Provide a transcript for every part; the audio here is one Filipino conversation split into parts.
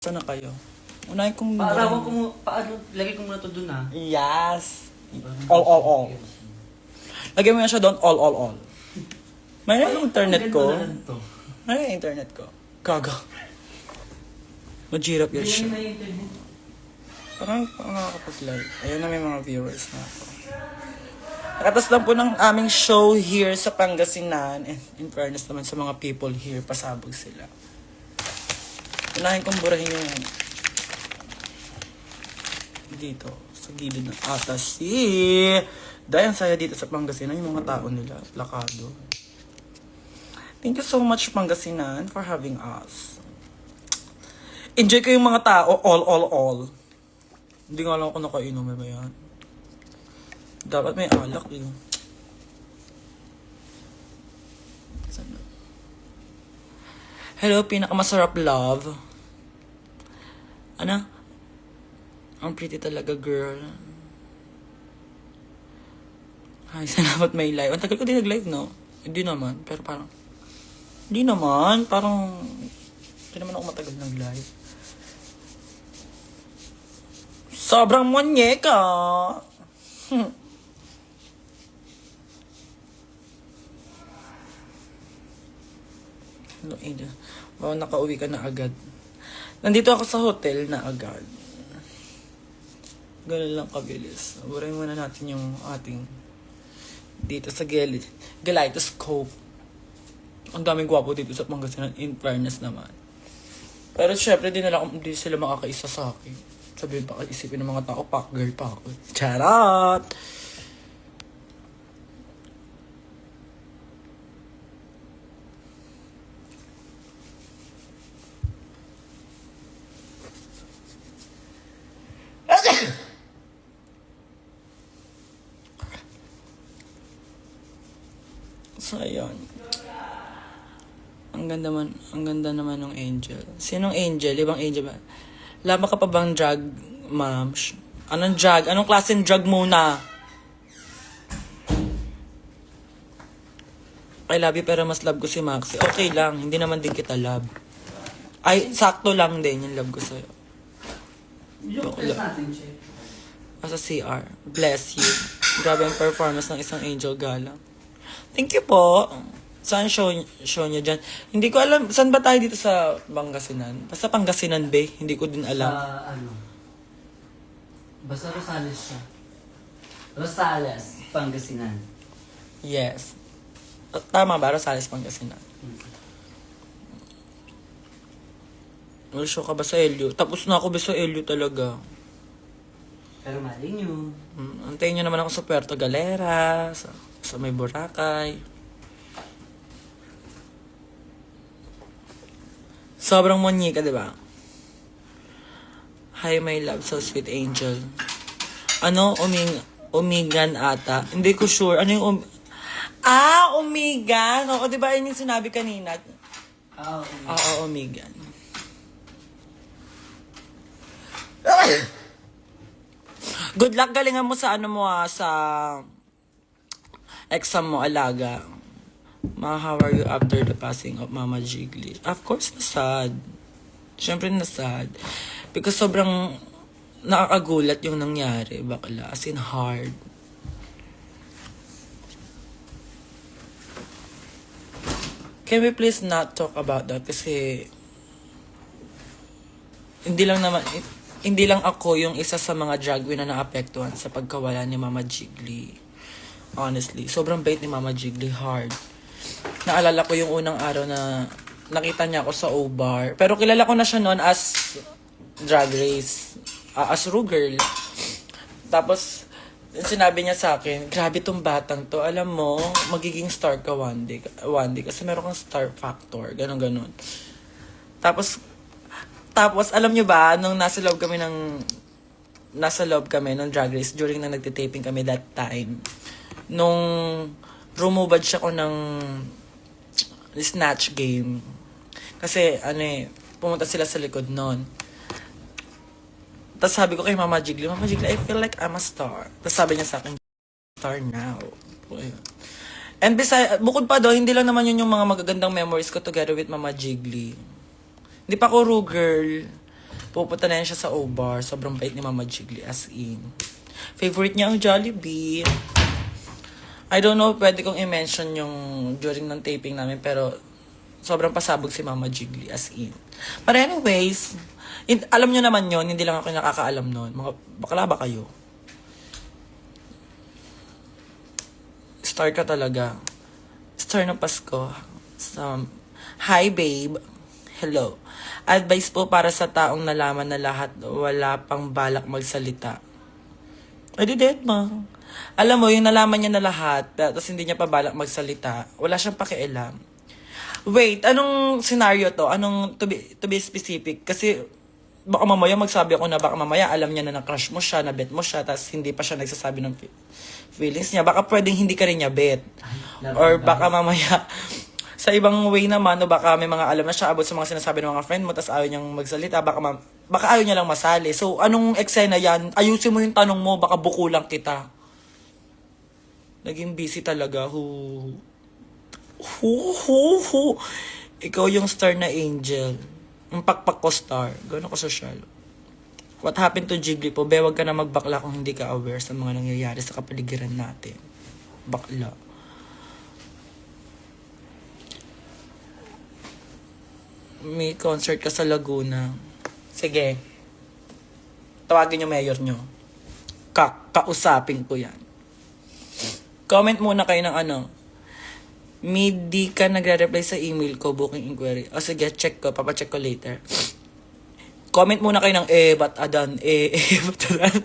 Saan na kayo? Unahin kong... Paarawan ko mo, lagay ko muna to dun ah. Yes. All. Lagay mo yan siya doon, all. May internet ko. May internet ko. Gaga. Majirap yan siya. Parang nakakapag-live. Ayun na, may mga viewers na ako. Nakatas lang po ng aming show here sa Pangasinan. And in fairness naman sa mga people here, pasabog sila. Unahin kong burahin yung dito, sa gilid ng atas. Dahil ang saya dito sa Pangasinan, yung mga tao nila, plakado. Thank you so much, Pangasinan, for having us. Enjoy ko yung mga tao, all. Hindi nga lang ako nakainom, ba yan? Dapat may alak yun. Hello, pinakamasarap love. Ano? Ang pretty talaga, girl. Ay, salamat may live. Ang tagal ko din nag-live, no? Hindi naman, pero parang... Hindi naman, parang... Hindi naman ako matagal nag-live. Sobrang monyeka! Wow, nakauwi ka na agad. Nandito ako sa hotel na agad. Ganun lang kabilis. Burahin muna natin yung ating dito sa Kaleidoscope. Ang daming gwapo dito sa Pangasinan, in fairness naman. Pero syempre, di sila makakaisa sa akin. Sabihin pa, isipin ng mga tao, pack girl pa ako. Charot! So, ayun. Ang ganda naman ng Angel. Sinong Angel? Ibang Angel ba? Lama ka pa bang drug, ma'am? Anong drug? Anong klaseng drug muna? I love you pero mas love ko si Maxi. Okay lang, hindi naman din kita love. Ay, sakto lang din yung love ko sa'yo. Yung Okay. natin, Che. Sa CR. Bless you. Grabe ang performance ng isang Angel Gala. Thank you po. Saan show niyo dyan? Hindi ko alam. Saan ba tayo dito sa Pangasinan? Basta Pangasinan Bay. Hindi ko din alam. Sa ano? Basta Rosales siya. Rosales, Pangasinan. Yes. Tama ba? Rosales, Pangasinan. Well, show ka ba sa Elio? Tapos na ako ba sa Elio talaga? Pero mali nyo. Antayin nyo naman ako sa Puerto Galera, sa may Boracay. Sobrang monyika, di ba? Hi, my love, so sweet angel. Ano? Umigan ata. Hindi ko sure. Ano yung umigan. Oo, di ba yun yung sinabi kanina? Oo, umigan. Good luck, galingan mo sa sa exam mo, alaga. How are you after the passing of Mama Jiggly? Of course, nasad. Siyempre, nasad. Because sobrang nakakagulat yung nangyari, bakla. As in, hard. Can we please not talk about that? Kasi, hindi lang ako yung isa sa mga drag queen na naapektuhan sa pagkawala ni Mama Jiggly. Honestly, sobrang bait ni Mama Jiggly, hard. Naalala ko yung unang araw na nakita niya ako sa O-Bar. Pero kilala ko na siya noon as Drag Race, as Ru Girl. Tapos, sinabi niya sa akin, grabe tong batang to. Alam mo, magiging star ka one day. Kasi meron kang star factor. Ganon. Tapos, alam nyo ba, nung nasa loob kami ng Drag Race, during na nagtitaping kami that time, nung rumubad siya ko ng snatch game. Kasi, pumunta sila sa likod nun. Tapos sabi ko kay Mama Jiggly, I feel like I'm a star. Tapos sabi niya sa akin, star now. And bukod pa doon, hindi lang naman yun yung mga magagandang memories ko together with Mama Jiggly. Hindi pa ako Ru Girl. Pupunta na yan siya sa O-Bar. Sobrang bait ni Mama Jiggly, as in. Favorite niya ang Jollibee. I don't know, pwede kong i-mention yung during ng taping namin, pero sobrang pasabog si Mama Jiggly, as in. But anyways, alam nyo naman yon, hindi lang ako nakakaalam nun. Mga bakla ba kayo? Star ka talaga. Star ng Pasko. Hi, babe. Hello. Advice po para sa taong nalaman na lahat wala pang balak magsalita. Ay, di dead ma. Alam mo, yung nalaman niya na lahat, tapos hindi niya pa balak magsalita, wala siyang pakialam. Wait, anong scenario to? Anong to be specific? Kasi baka mamaya magsabi ako na baka mamaya alam niya na na-crush mo siya, na-bet mo siya, tapos hindi pa siya nagsasabi ng feelings niya. Baka pwedeng hindi ka rin niya bet. Or baka mamaya sa ibang way naman, o baka may mga alam na siya about sa mga sinasabi ng mga friend mo, tapos ayaw niyang magsalita, baka ayaw niya lang masali. So, anong eksena yan? Ayusin mo yung tanong mo, baka buko lang kita. Naging busy talaga. Ikaw yung star na angel. Ang pakpak ko star. Gano'n ko social. What happened to Jiggly po? Bewag ka na magbakla kung hindi ka aware sa mga nangyayari sa kapaligiran natin. Bakla. May concert ka sa Laguna. Sige. Tawagin yung mayor nyo. Kausapin ko yan. Comment muna kayo ng ano. Di ka nagre-reply sa email ko, booking inquiry. O sige, check ko. Papacheck ko later. Comment muna kayo ng ba't adan? Ba't adan?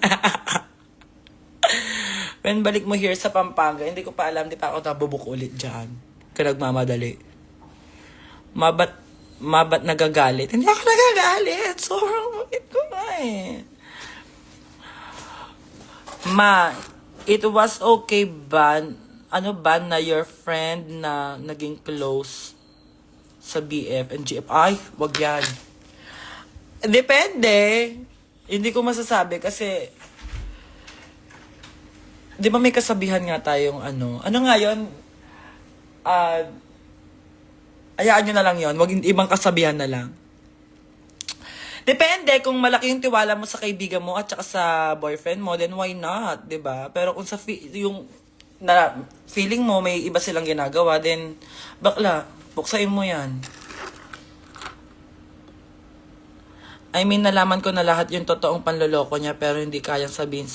When balik mo here sa Pampanga, hindi ko pa alam, di pa ako nabubuk ulit dyan. Kaya nagmamadali. Mabat nagagalit? Hindi ako nagagalit. Sobrang bakit ko na eh. It was okay ba? Ano ba na your friend na naging close sa BF and GF? Ay, wag yan. Depende. Hindi ko masasabi kasi di ba may kasabihan nga tayong ano nga yun? Ayaan nyo na lang yon, wag ibang kasabihan na lang. Depende kung malaki yung tiwala mo sa kaibigan mo at saka sa boyfriend mo, then why not, 'di ba? Pero kung sa yung na feeling mo may iba silang ginagawa, then bakla, buksain mo 'yan. I mean, nalaman ko na lahat yung totoong panloloko niya pero hindi kayang sabihin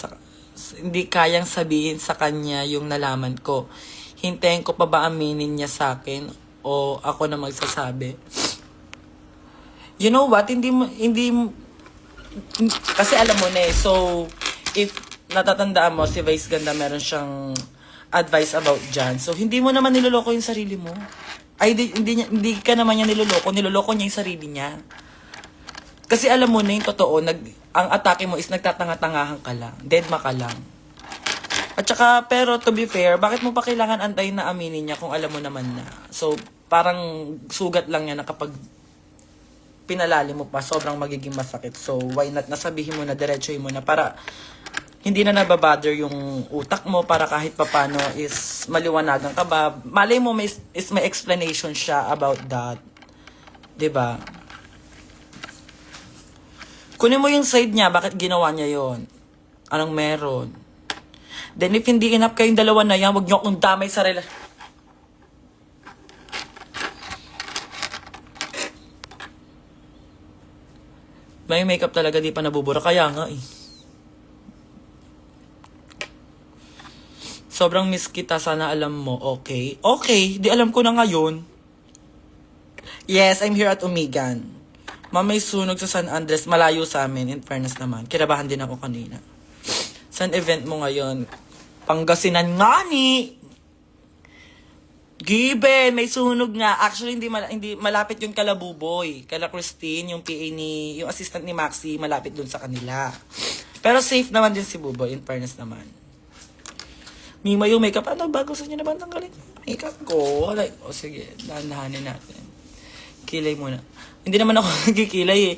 sa kanya yung nalaman ko. Hintayin ko pa ba aminin niya sa akin o ako na magsasabi? You know what? Kasi alam mo na eh. So, if natatandaan mo, si Vice Ganda meron siyang advice about dyan. So, hindi mo naman niloloko yung sarili mo. Ay, hindi ka naman niya niloloko. Niloloko niya yung sarili niya. Kasi alam mo na yung totoo, ang atake mo is nagtatanga-tangahan ka lang. Deadma ka lang. At saka, pero to be fair, bakit mo pa kailangan antayin na aminin niya kung alam mo naman na? So, parang sugat lang niya na kapag pinalalim mo pa, sobrang magiging masakit. So, why not nasabihin mo na, diretsohin mo na para hindi na nababother yung utak mo para kahit papano is maliwanagan ka ba. Malay mo may explanation siya about that. 'Di ba? Kunin mo yung side niya, bakit ginawa niya yon? Anong meron? Then if hindi enough kayong dalawa na yan, huwag niyo akong damay sa relasyon. May makeup talaga, di pa nabubura. Kaya nga eh. Sobrang miss kita, sana alam mo. Okay. Okay, di alam ko na ngayon. Yes, I'm here at Umigan. May sunog sa San Andres, malayo sa amin, in fairness naman. Kinabahan din ako kanina. Saan event mo ngayon? Pangasinan nga ni! Given, may sunog nga. Actually, hindi malapit yung kala Buboy. Kala Christine, yung PA yung assistant ni Maxi, malapit dun sa kanila. Pero safe naman din si Buboy, in fairness naman. Mima yung makeup, ano ba? Gusto niyo na ba tanggalin? Makeup ko? Like, sige, dahan-dahanin natin. Kilay muna. Hindi naman ako nagkikilay eh.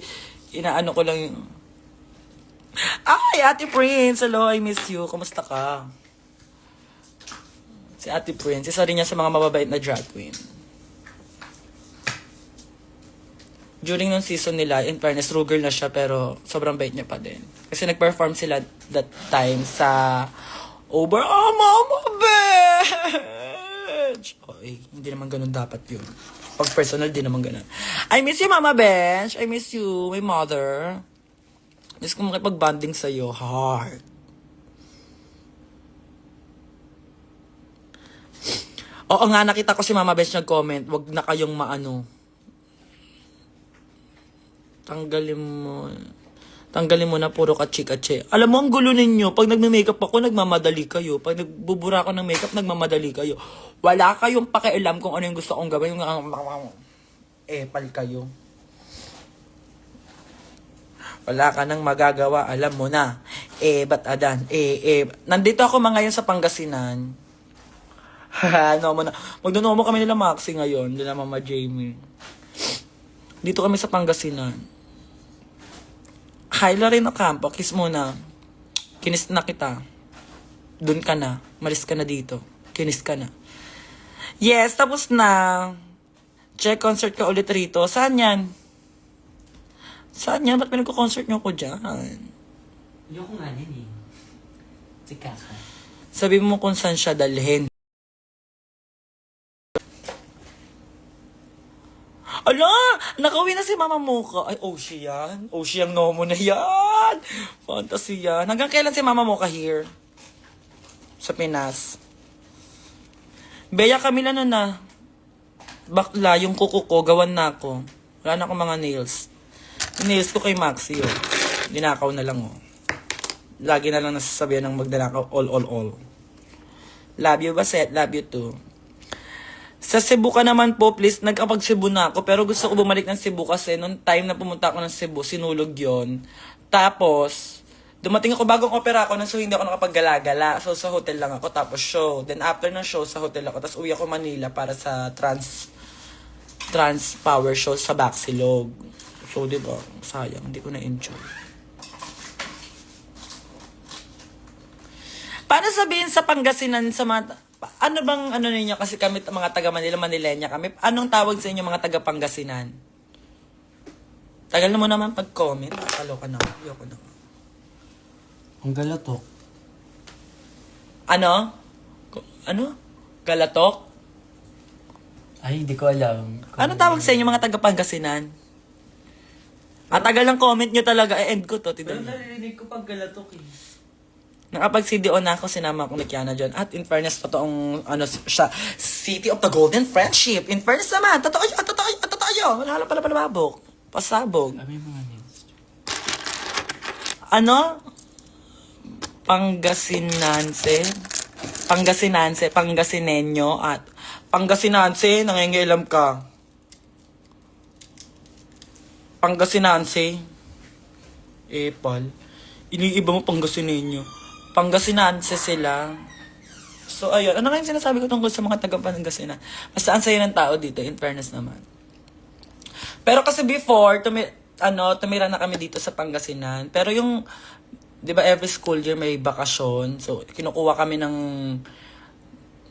Inaano ko lang yung... Ay, Ate Prince! Hello, I miss you. Kumusta ka? Si Ate Prince, isa rin niya sa mga mababait na drag queen. during nung season nila, in fairness, true girl na siya, pero sobrang bait niya pa din. Kasi nag-perform sila that time sa Over, Mama Bench! Okay, hindi naman ganun dapat yun. Pag personal, di naman ganun. I miss you, Mama Bench! I miss you, my mother. Miss ko makipag-bonding sa'yo, hard. Oo nga, nakita ko si Mama Bench nag-comment, wag na kayong maano. Tanggalin mo na puro kachi-kachi. Alam mo, ang gulo ninyo, pag nagme-makeup ako, nagmamadali kayo. Pag nagbubura ako ng makeup, nagmamadali kayo. Wala kayong pakialam kung ano yung gusto kong gawin. Epal kayo. Wala ka nang magagawa, alam mo na. Ba't adan? Nandito ako ngayon sa Pangasinan. Ano mo na. Magduno mo kami nila Maxi ngayon, nila Mama Jamie. Dito kami sa Pangasinan. Hi, Lorena Campo, kiss mo na. Kinis na kita. Doon ka na. Malis ka na dito. Kinis ka na. Yes, tapos na. Check concert ka ulit rito. Saan yan? Saan yan? Ba't pinagko-concert nyo ko dyan? Ayoko nga yan eh. Si Kaka. Sabi mo kung saan siya dalhin. Ala! Nakauwi na si Mama Mocha. Ay, Oshi yan. Oshi ang nomo na yan. Fantasy yan. Hanggang kailan si Mama Mocha here? Sa Pinas. Beya Camila na. Bakla, yung kuko ko, gawan na ako. Wala na akong mga nails. Yung nails ko kay Maxi, oh. Dinakaw na lang, oh. Lagi na lang nasasabihan ng magdanakaw, all. Love you, Baset. Love you, too. Sa Cebu ka naman po, please. Nagkapag-Cebu na ako. Pero gusto ko bumalik ng Cebu kasi noong time na pumunta ako ng Cebu, sinulog yon. Tapos, dumating ako bagong opera ako, so hindi ako nakapag-gala-gala. So, sa hotel lang ako, tapos show. Then, after ng show, sa hotel ako. Tapos, uwi ako Manila para sa trans power show sa Baxilog. So, diba? Sayang, hindi ko na-enjoy. Paano sabihin sa Pangasinan sa mga... Ano bang ano ninyo? Kasi kami mga taga Manila, Manilenya kami. Anong tawag sa inyo mga taga Pangasinan? Tagal na mo naman pag-comment. Kaloka na. Ayoko na. Ang galatok. Ano? Ano? Galatok? Ay, hindi ko alam. Anong tawag sa inyo mga taga Pangasinan? At tagal ng comment nyo talaga. End ko to. Pero Tignan nyo. naririnig ko pag galatok eh. Nakapag-CDO na ako, sinama ko ni Kiana dyan. At in fairness, totoong, ano, siya, City of the Golden Friendship. In fairness naman, totoo yun. Wala lang pala palababok. Pasabog. May mga nails. Ano? Pangasinenyo, at Pangasinanse, nangingialam ka. Pangasinanse. Epal. Iniiba mo Pangasinenyo. Pangasinanse sila. So, ayun. Ano nga yung sinasabi ko tungkol sa mga taga-Pangasinan? Basta ang saya ng tao dito, in fairness naman. Pero kasi before, tumira na kami dito sa Pangasinan. Pero yung, di ba every school year may bakasyon. So, kinukuha kami ng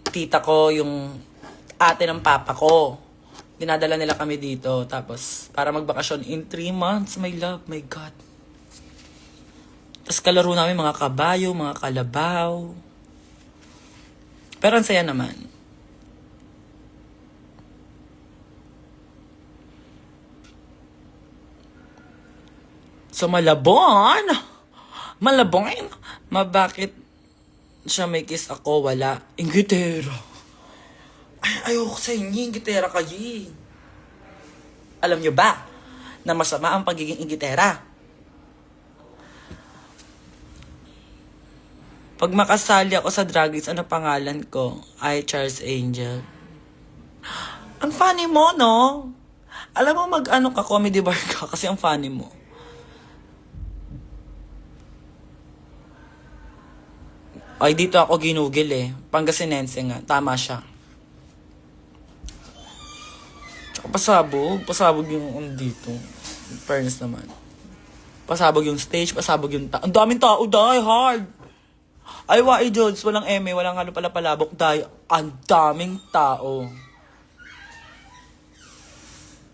tita ko, yung ate ng papa ko. Dinadala nila kami dito. Tapos, para magbakasyon in 3 months, my love, my God. Tapos kalaro namin mga kabayo, mga kalabaw. Pero ang saya naman. So Malabon, bakit siya may kiss ako, wala? Ingitera. Ay, ayoko sa inyo, ingitera kayo. Alam nyo ba na masama ang pagiging ingitera? Pag makasali ako sa drag race, ano pangalan ko? Ay, Charles Angel. Ang funny mo, no? Alam mo, mag-ano ka, comedy bar ka, kasi ang funny mo. Ay, dito ako ginugil eh. Pangasinense nga. Tama siya. Tsaka pasabog yung dito. Fairness naman. Pasabog yung stage, pasabog yung tao. Ang daming tao, die hard! Ay, wai, Jods, walang eme, walang ano pala palabok, dahil ang daming tao.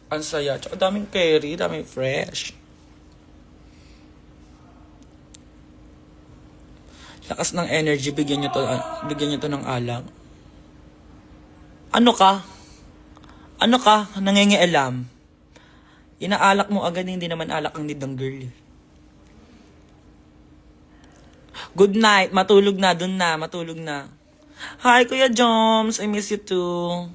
Ang saya. Tsaka daming curry, daming fresh. Lakas ng energy, bigyan nyo to ng alam. Ano ka? Ano ka? Nangingialam. Inaalak mo agad, hindi naman alak ang need ng girl. Good night, matulog na, dun na, matulog na. Hi, Kuya Joms, I miss you too.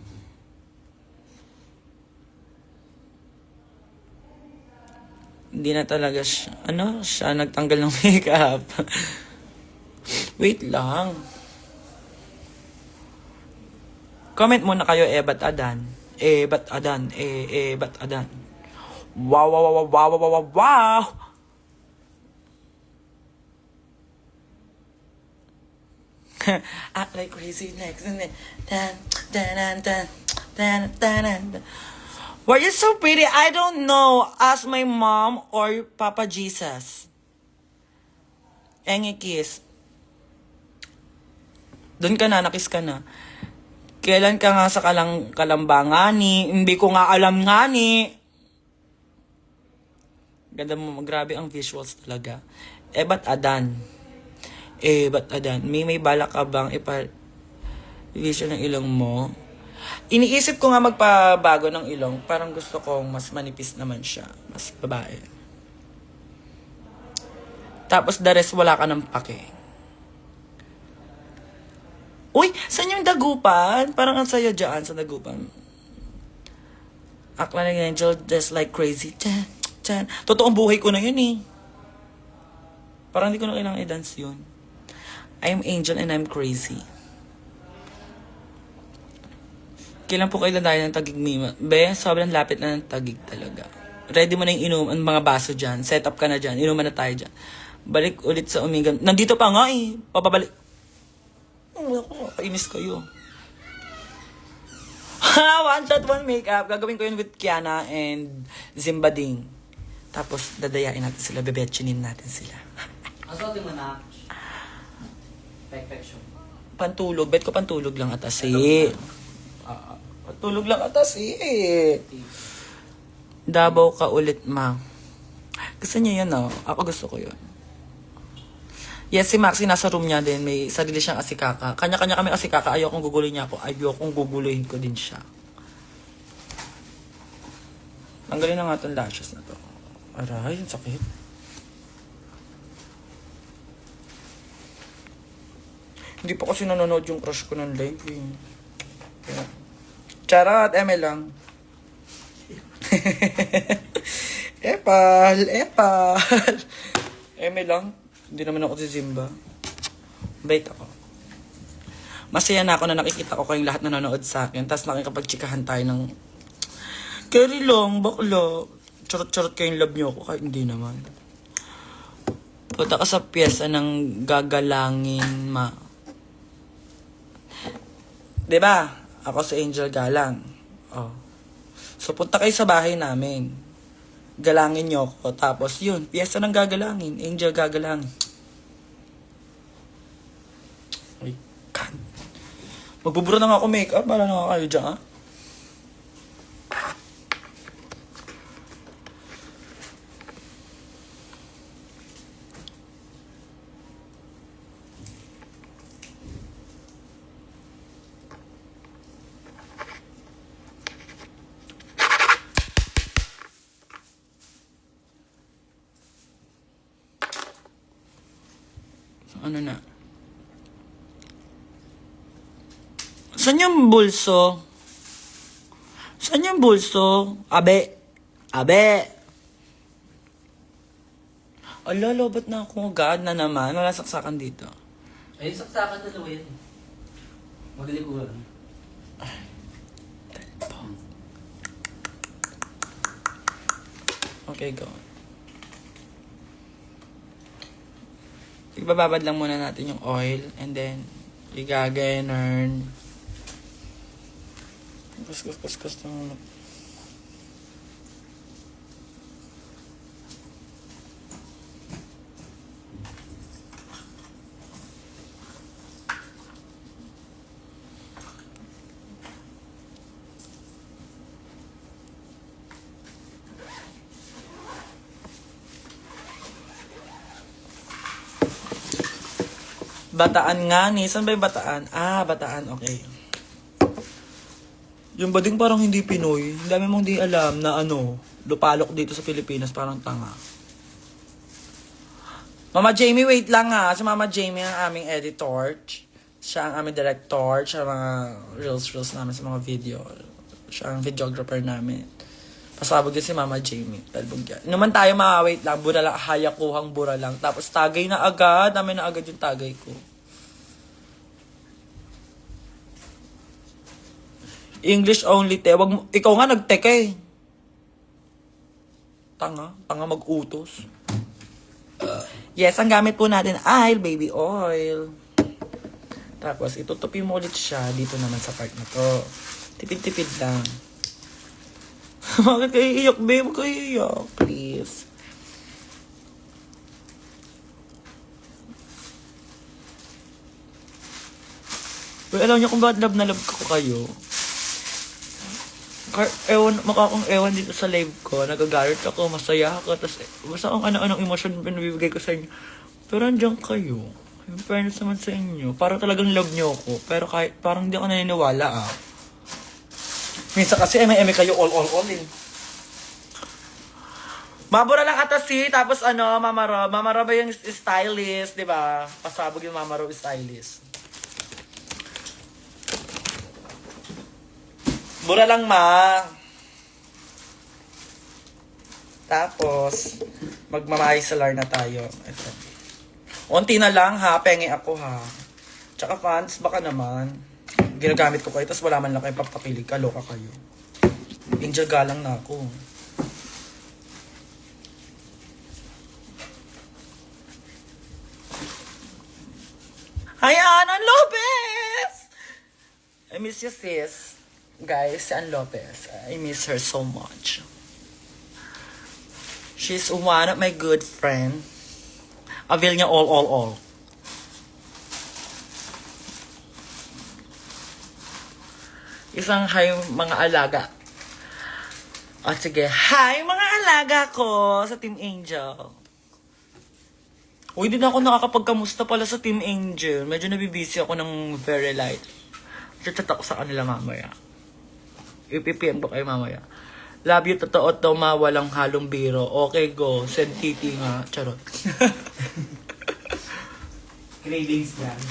Hindi na talaga siya nagtanggal ng makeup. Wait lang. Comment muna kayo, ba't Adan? Ba't Adan? Ba't Adan? Wow, wow, wow, wow, wow, wow, wow! Act like crazy next. Tan, tan, tan, tan, tan, tan. Why you so pretty? I don't know. Ask my mom or Papa Jesus. Engi kiss. Doon ka na, nakis ka na. Kailan ka nga sa kalambangan ni? Hindi ko nga alam nga ni. Ganda mo, grabe ang visuals talaga. Ba't Adan? Ba't Adan? May balak ka bang vision ng ilong mo? Iniisip ko nga magpabago ng ilong. Parang gusto kong mas manipis naman siya. Mas babae. Tapos the rest, wala ka ng pake. Uy, saan yung dagupan? Parang ang saya dyan sa dagupan. Akla ng angel, just like crazy. Chan, chan. Totoong buhay ko na yun eh. Parang hindi ko na kailangan i-dance yun. I'm angel and I'm crazy. Kailan po kailan tayo ng Taguig Mima? Be, sobrang lapit na ng Taguig talaga. Ready mo na yung inom, ang mga baso dyan. Set up ka na dyan. Inuman na tayo dyan. Balik ulit sa Omega. Nandito pa nga eh. Papabalik. Kainis kayo. One shot, one makeup. Gagawin ko yun with Kiana and Zimbading. Tapos, dadayain natin sila. Bebetchinin natin sila. Asotin mo na. Perfection. Pantulog. Bet ko pantulog lang atas eh. Pantulog lang atas eh. Dabaw ka ulit, ma. Gusto niya yan, oh. Ako gusto ko yun. Yes, si Maxi nasa room niya din. May sarili siyang asikaka. Kanya-kanya kami asikaka. Ayokong guguluhin niya ako. Ayokong guguluhin ko din siya. Tanggalin na nga itong lashes na to. Aray, ang sakit. Hindi pa kasi nanonood yung crush ko ng live eh. Kaya. Charot, eme lang. Epal. Eme lang. Hindi naman ako si Zimba. Bait ako. Masaya na ako na nakikita ko kayong lahat na nanonood sa akin. Tapos nakikapagtsikahan tayo ng carry long, bakla. Charot-charot kayong love niyo ako. Kahit hindi naman. Punta ka sa pyesa ng gagalangin, ma. Diba? Ako si Angel Galang. Oh. So punta kayo sa bahay namin. Galangin niyo ako. Tapos yun, pyesa ng gagalangin. Angel gagalangin. Ay, kan. Magbubura na nga ako makeup. Bala na nga kayo dyan, ha? Ano na? Saan yung bulso? Saan yung bulso? Abe. Ala, lobat na ako. God na naman. Wala saksakan dito. Ay, saksakan dalawa yan. Magalikuran. Okay, go. Ibababad lang muna natin yung oil and then igaganon. Kus lang. Bataan nga ni. Saan ba yung Bataan? Ah, Bataan. Okay. Yung bading parang hindi Pinoy. Ang dami mong di alam na ano, lupalok dito sa Pilipinas, parang tanga. Mama Jamie, wait lang ha. Si Mama Jamie ang aming editor. Siya ang aming director. Siya ang mga reels namin sa mga video. Siya ang videographer namin. Pasabog din si Mama Jamie. Talbog yan. Naman tayo wait lang. Bura lang. Hayakuhang bura lang. Tapos tagay na agad. Dami na agad yung tagay ko. English only, te. Wag mo, ikaw nga nag-teka eh. Tanga mag-utos. Yes, ang gamit po natin ay baby oil. Tapos, itutupi mo ulit siya dito naman sa part na to. Tipid-tipid lang. Bakit kayo iyak, babe? Huwag kayo iyak, please. Well, alam niyo kung bakit love na love ko kayo? Ewan dito sa live ko, nagagalit ako, masaya ako, tapos basta ang ano-anong emotion pinabibigay ko sa inyo. Pero andyan kayo. Yung fairness naman sa inyo. Parang talagang love niyo ako. Pero kahit, parang hindi ako naniniwala ah. Minsan kasi eme kayo all eh. Mabura lang ata si, tapos ano, Mama Ro ba yung stylist, di ba? Pasabog yung Mama Ro stylist. Bura lang, ma. Tapos, magmamahisalar na tayo. Ito. Unti na lang, ha. Pengi ako, ha. Tsaka fans, baka naman. Ginagamit ko kayo, tapos wala man lang kayo papakilig. Kaloka kayo. Angel galang na ako. Hi, Ana Lopez! I miss you, sis. Guys, si Ann Lopez. I miss her so much. She's one of my good friend. Avail niya all. Isang hi mga alaga. O sige, hi mga alaga ko sa Team Angel. Uy, di na ako nakakapagkamusta pala sa Team Angel. Medyo nabibisi ako ng very light. Chat ako sa kanila mamaya. IPPM ko kayo mamaya. Love you, totoo to, ma. Walang halong biro. Okay, go. Send titi nga. Charot. Cravings lang.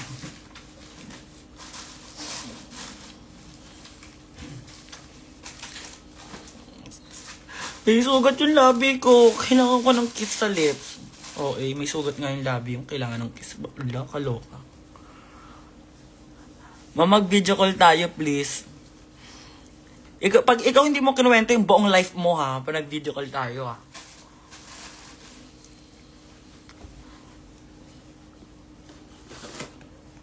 May sugat yung labi ko. Kailangan ko ng kiss sa lips. Oo, may sugat nga yung labi yung kailangan ng kiss. Wala, kaloka. Mag-video call tayo, please. Pag ikaw hindi mo kinuwento yung buong life mo, ha? Pag nag-video call tayo, ha?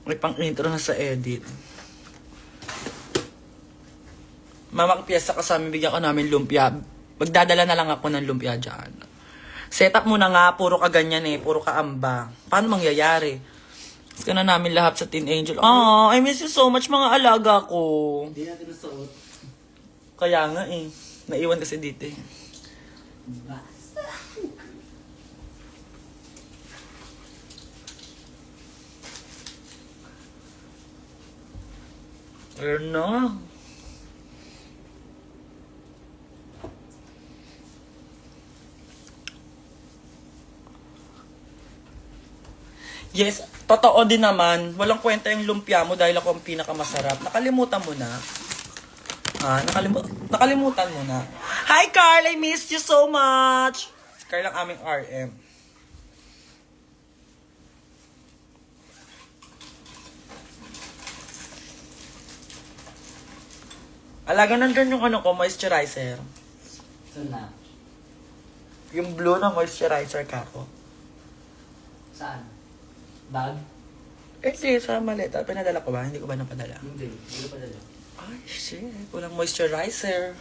May pang-intro na sa edit. Mama, piyesa ka sa amin, bigyan ka namin lumpia. Magdadala na lang ako ng lumpia dyan. Set up muna nga, puro ka ganyan eh, puro ka amba. Paano mangyayari? Tapos ka na namin lahat sa Teen Angel. Oh, I miss you so much, mga alaga ko. Hindi natin nasuot. Kaya nga eh. Naiwan kasi dito eh. Basta. Ayun na. Yes, totoo din naman. Walang kwenta yung lumpia mo dahil ako ang pinakamasarap. Nakalimutan mo na. Nakalimutan mo na. Hi, Carl! I missed you so much! Si Carl ang aming RM. Alaga nandun yung ano ko, moisturizer. Ito na. Yung blue na moisturizer ka ko. Saan? Bag? Sa maleta. Pinadala ko ba? Hindi ko ba napadala? Hindi ko pa dala. Ay, shit. Walang moisturizer.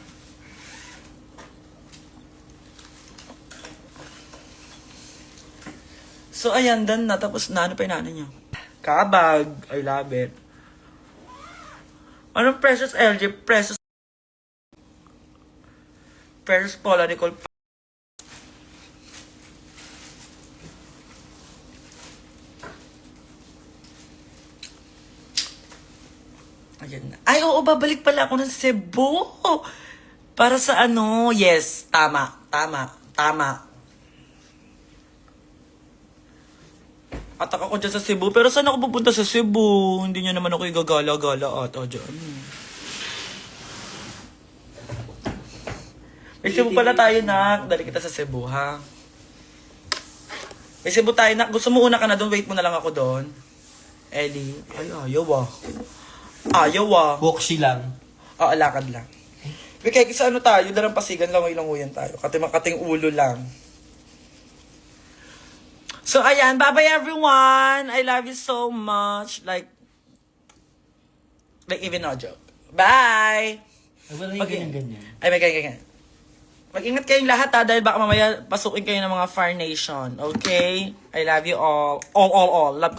So, ayan, done na. Tapos na, ano pa yung nyo? Kabag. I love it. Anong Precious LG? Precious Paula Nicole. Ayan na. Ay, oo, babalik pala ako ng Cebu. Para sa ano, yes, tama. Atak ako dyan sa Cebu, pero saan ako pupunta sa Cebu? Hindi nyo naman ako igagala-gala ata dyan. May Cebu pala tayo, nak. Dali kita sa Cebu, ha? May Cebu tayo, nak. Gusto mo una ka na doon? Wait mo na lang ako doon. Ellie. Ay, ayaw ah. Ayaw ah. Boxy lang. Oo, lakad lang. Kaya sa ano tayo, darang pasigan, langoy-langoyan tayo. Kating ulo lang. So, ayan. Bye-bye, everyone. I love you so much. Like even no joke. Bye! Ay, wala yung ganyan-ganyan. Ay, may ganyan. Mag-ingat kayong lahat, ha, dahil baka mamaya pasukin kayo ng mga Far Nation. Okay? I love you all. All. Love